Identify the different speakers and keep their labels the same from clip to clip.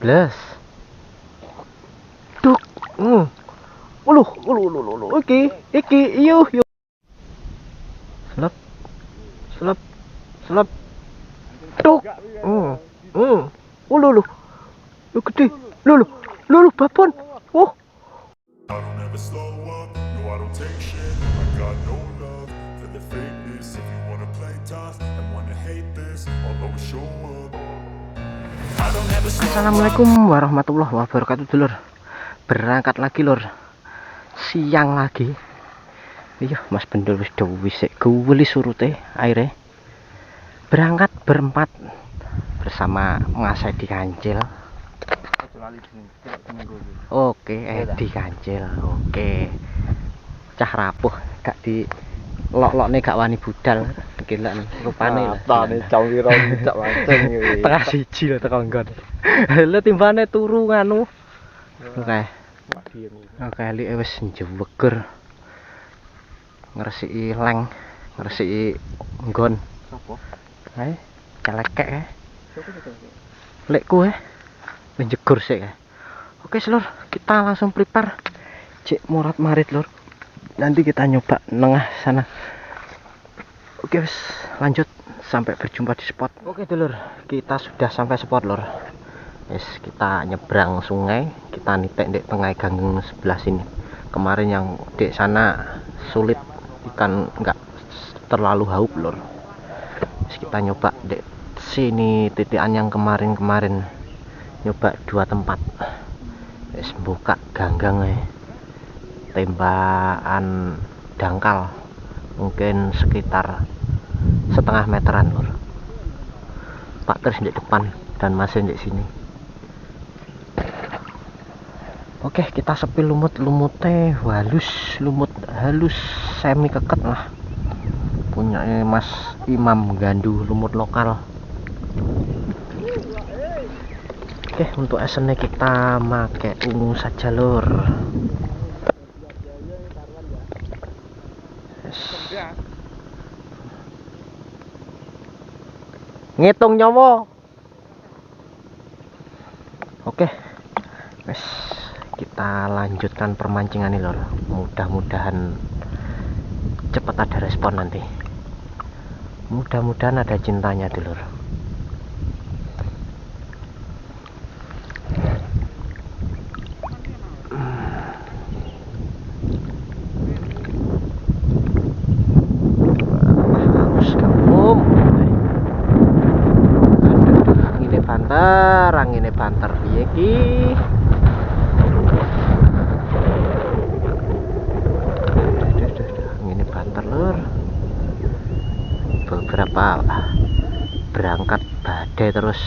Speaker 1: blas. Duk. Uluh. Iki, yuk. Selap. Duk. Uluh. Lu gede. Lu babon. Oh.
Speaker 2: I don't ever slow up, no I don't take shit. I got no love for the fakeness. If you wanna play tough and wanna hate this, I'll always show up. I don't ever slow up.
Speaker 1: Assalamualaikum warahmatullahi wabarakatuh, dulur. Berangkat lagi, lur. Siang lagi. Iya, Mas Bendol wis dhisik guweli surute aire. Berangkat berempat bersama Mas Edi Kancil. Oke, Edi Kancil. Oke. Cah rapuh gak di lok-lokne gak wani budal. Gila rupane lho.
Speaker 3: Tane cawira cak wanceng iki.
Speaker 1: Tengah siji lho teko nggon. Lha timbane turu nganu. Oke. Oke, li wis njeweger. Ngresiki leng, ngresiki nggon.
Speaker 3: Sopo?
Speaker 1: Hae, celekek ya. Lek kowe njegur sik ya. Oke, Lur, kita langsung prepare. Cek murat marit, Lur. Nanti kita nyoba nengah sana. Oke, wis, lanjut sampai berjumpa di spot. Oke, Lur, kita sudah sampai spot, Lur. Wis, kita nyebrang sungai, kita nitek di tengah ganggang sebelah sini. Kemarin yang di sana sulit, ikan enggak terlalu haup, Lur. Wis, kita nyoba di sini titikan yang kemarin nyoba 2 tempat. Wis, buka ganggang tembakan dangkal mungkin sekitar setengah meteran, Lur. Pak terus di depan dan masih di sini. Oke, kita sepi lumutnya lumut halus semi keket lah, punya Mas Imam Gandu, lumut lokal. Oke, untuk esennya kita pakai ungu saja, Lur. Yes. Ngitung nyawa. Oke, wes kita lanjutkan permancingan ini, Lur. Mudah-mudahan cepat ada respon nanti. Mudah-mudahan ada cintanya, Lur. Angine banter piye iki? Angine banter, Lur. Beberapa berangkat badai terus.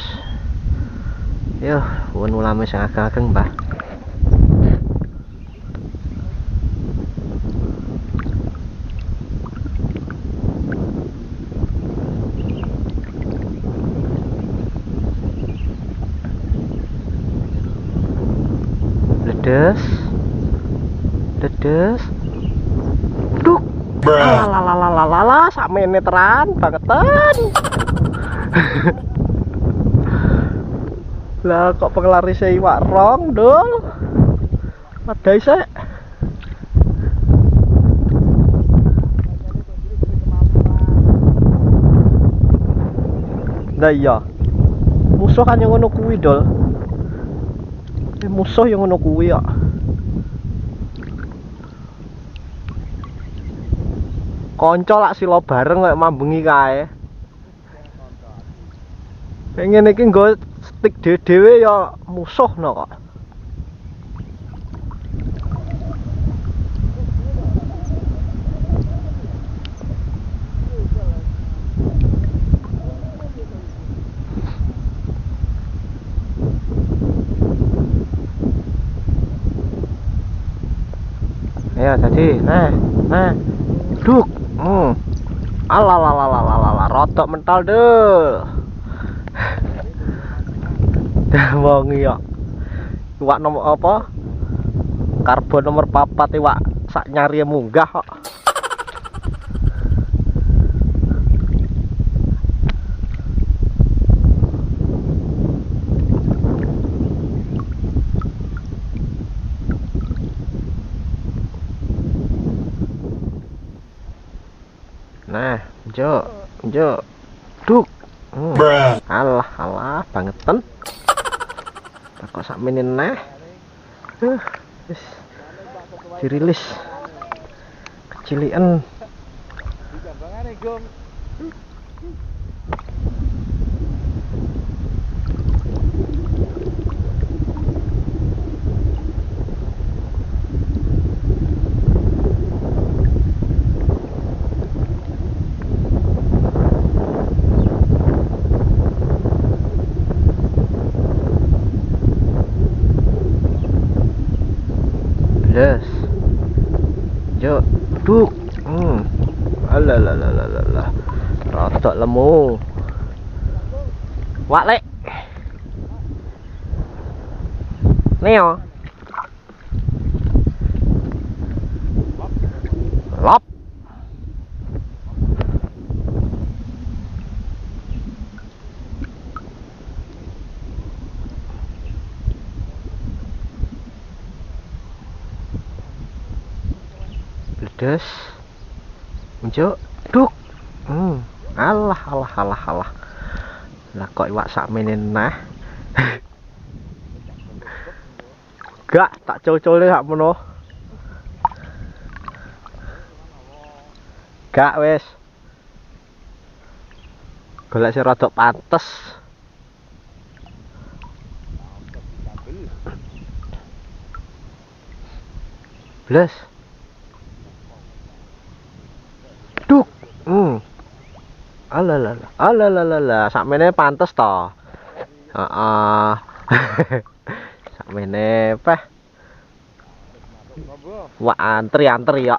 Speaker 1: Yo, won ulame sing ageng-ageng, Mbah. Dedes duk lalalala sak meteran bangetan. Lah kok penglarise iwak rong, Dul. Padahal sik. Lah iya. Musuh kan yang ngono kuwi, Dul. Musuh yang ngono kuwi ya. Konco lak silo bareng kayak mambengi kae. Pengen iki nggo stik dhewe ya musuh no kok. Ya tadi, nah, duk, alalalalalala, rodok mental deh. Dah wongi ya, iwak nomor apa? Karbon nomor 4 iwak sak nyari munggah kok. Nah, jo, jo, duk. Alah, alah, bangetan. Kok sak menen nah. Wis dirilis. Kecilian. Yes. Jo, duk. Alah. Rotok lemu. Wak lek. Neo. Lop. Bledes. Unjuk, duk. Alah. Lah kok iwak sak menen nah. Gak tak col-cole sak meno. Gak wis. Golek sing rada pantes. Blas. Duk. Alah. Sakmene pantes to. Heeh. Sakmene peh. Wah, antri ya.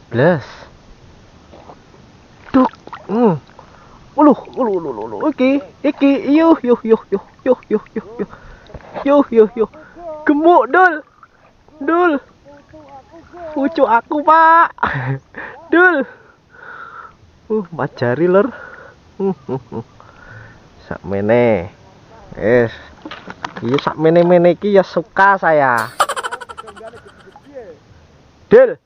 Speaker 1: Blas. Duk. Uluh. Iki. Yuh. Gemuk, Dul. Pucuk aku, Pak. Dul. Majari lur. Sakmene. Wis. Iya sakmene-mene iki ya suka saya. Dul.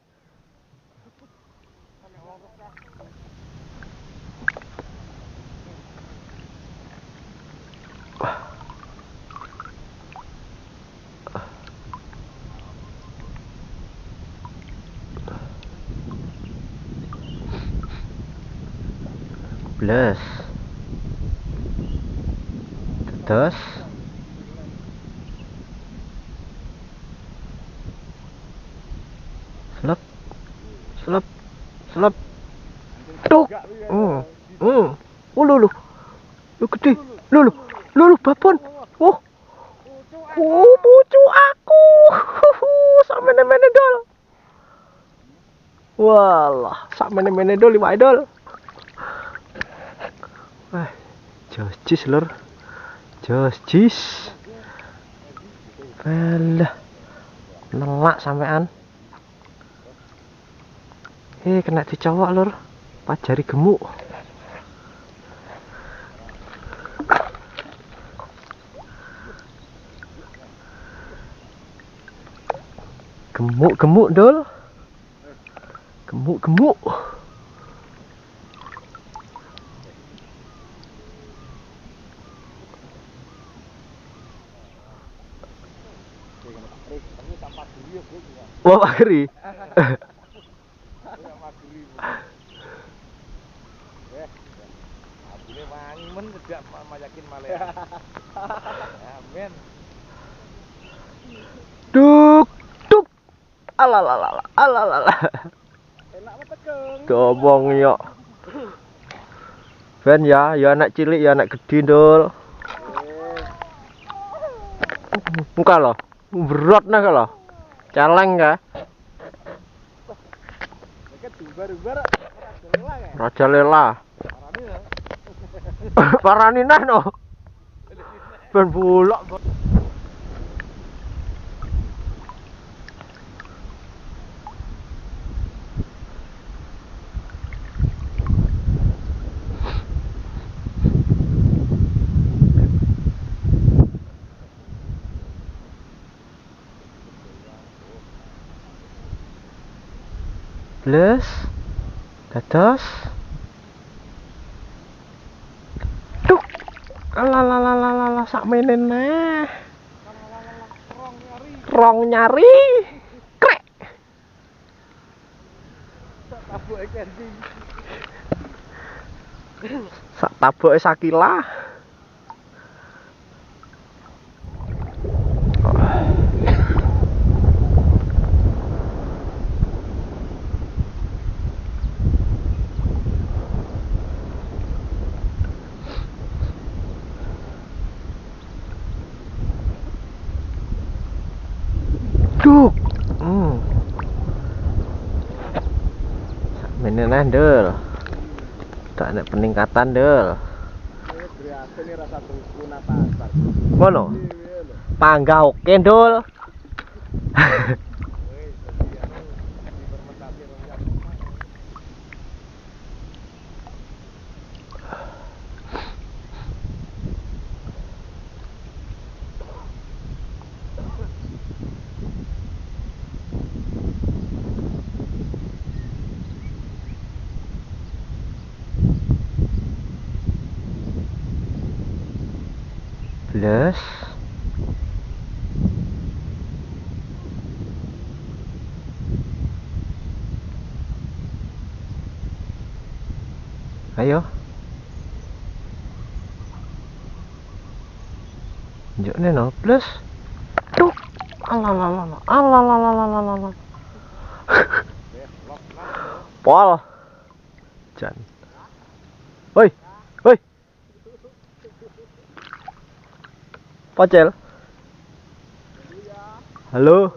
Speaker 1: Blas. Terus selep. Tuk. Lu gede. Lu babon. Pucuk aku. Sakmene-mene dol. Walah, sakmene-mene dol iwak dol. Wah, jis lur. Jis. Alah. Nelak sampean. Kena dicowok lur. Pajari gemuk. Gemuk dol. Gemuk. Wah, akhiri. Duk. Alah. Dobong yo. Ben ya anak cilik ya anak gede ndul. Muka lo, berat nah kalau. Celeng ka. Raja Lela. Paraninah no. Ben bulak. Plus dados tuk ala sak meneh rong nyari krek sak tabuke sakila. Duk. Menenah ndel. Tak ada peningkatan ndel. Ngono. Pangga oke ndul. Plus ayo njuk no plus tuk ala pol jan woi Pocel. Halo.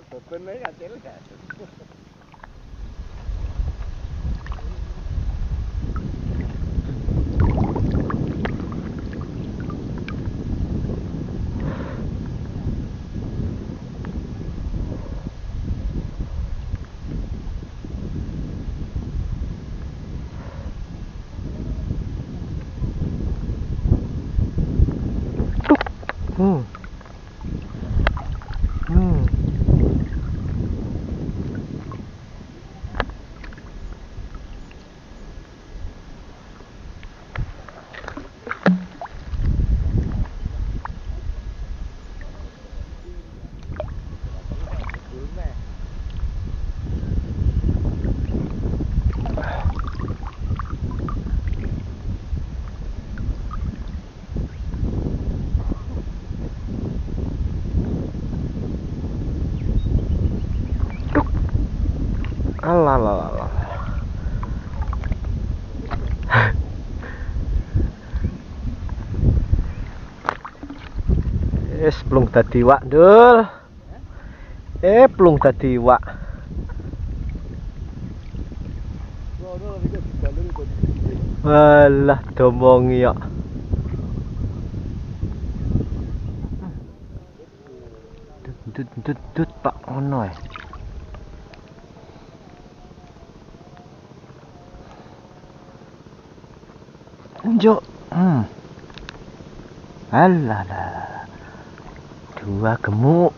Speaker 1: Alah. Plung dadi wak, Dul. Plung dadi wak. Walah, domongi ya. Dut Pak ngono ya. Njuk. Alah. Dua gemuk.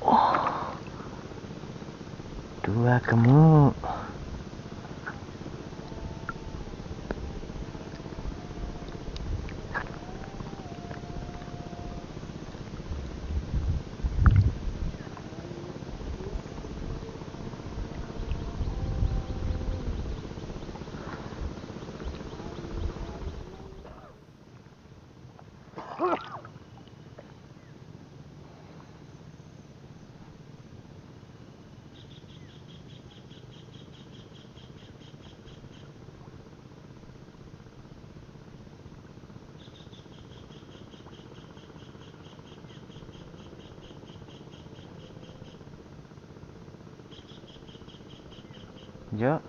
Speaker 1: Jo.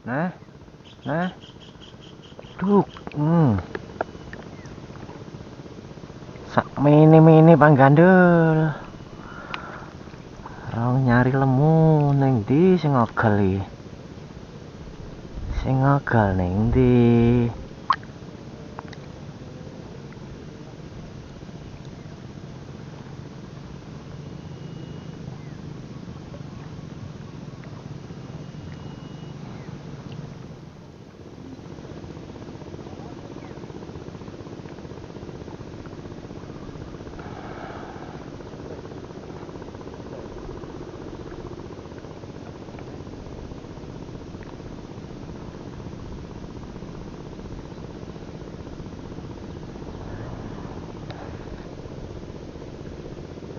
Speaker 1: Nah. Duk. Sak mini panggandul. Rong nyari lemu ning ndi sing ogel iki? Sing ogel ning ndi?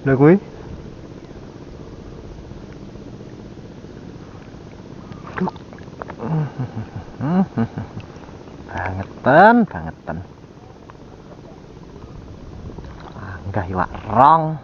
Speaker 1: Lha kuwi bangetan enggak iwak rong.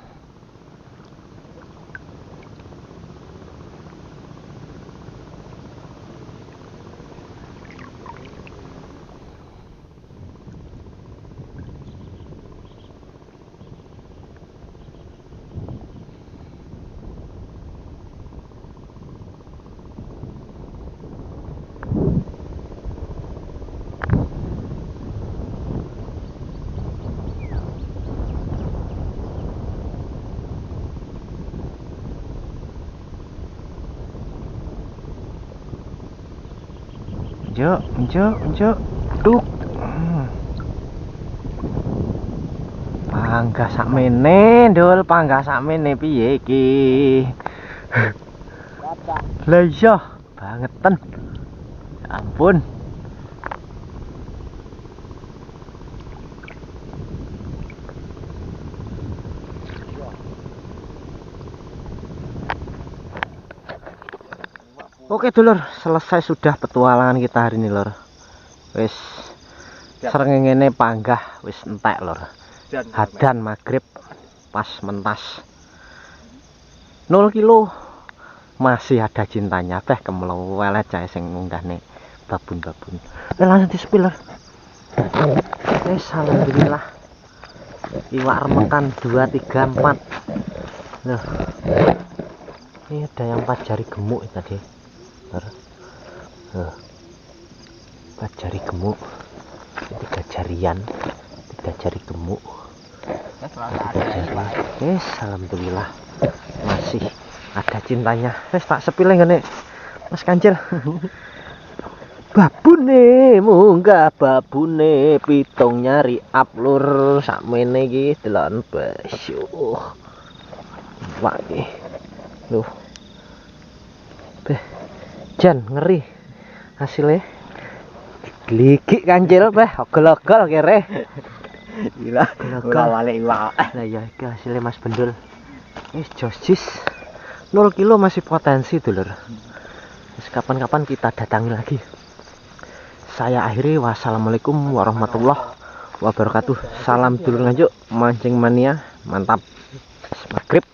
Speaker 1: Unjuk. Duk. Panggah sakmene, Ndul, panggah sakmene piye iki? Lah iya, bangetan. Ya ampun. Oke dulur, selesai sudah petualangan kita hari ini lur. Wis srengenge panggah wis entek lur. Hadan maghrib pas mentas 0 kilo masih ada cintanya teh kemlewelet cae sing ngunggahne babun-babun. Langsung di-spill lur. Wis alhamdulillah. Iwak remekan 2 3 4. Loh. Ini ada yang 4 jari gemuk tadi. Empat jari gemuk, 3 jarian, 3 jari gemuk, 3 jari. Alhamdulillah masih ada cintanya. Tak sepilih ngene Mas Kancil. Babune munggah babune pitung nyari aplur sakmene iki delon besyuh. Wah iki. Loh. Jan ngeri hasilnya gligik Kancil ogol-ogol kere gila balik iwak. Lah ya iki hasilnya Mas Bendul wis jos 0 kilo masih potensi dulur. Terus kapan-kapan kita datangi lagi. Saya akhiri, wassalamualaikum warahmatullahi wabarakatuh. Salam dulur Nganjuk mancing mania, mantap. Maghrib.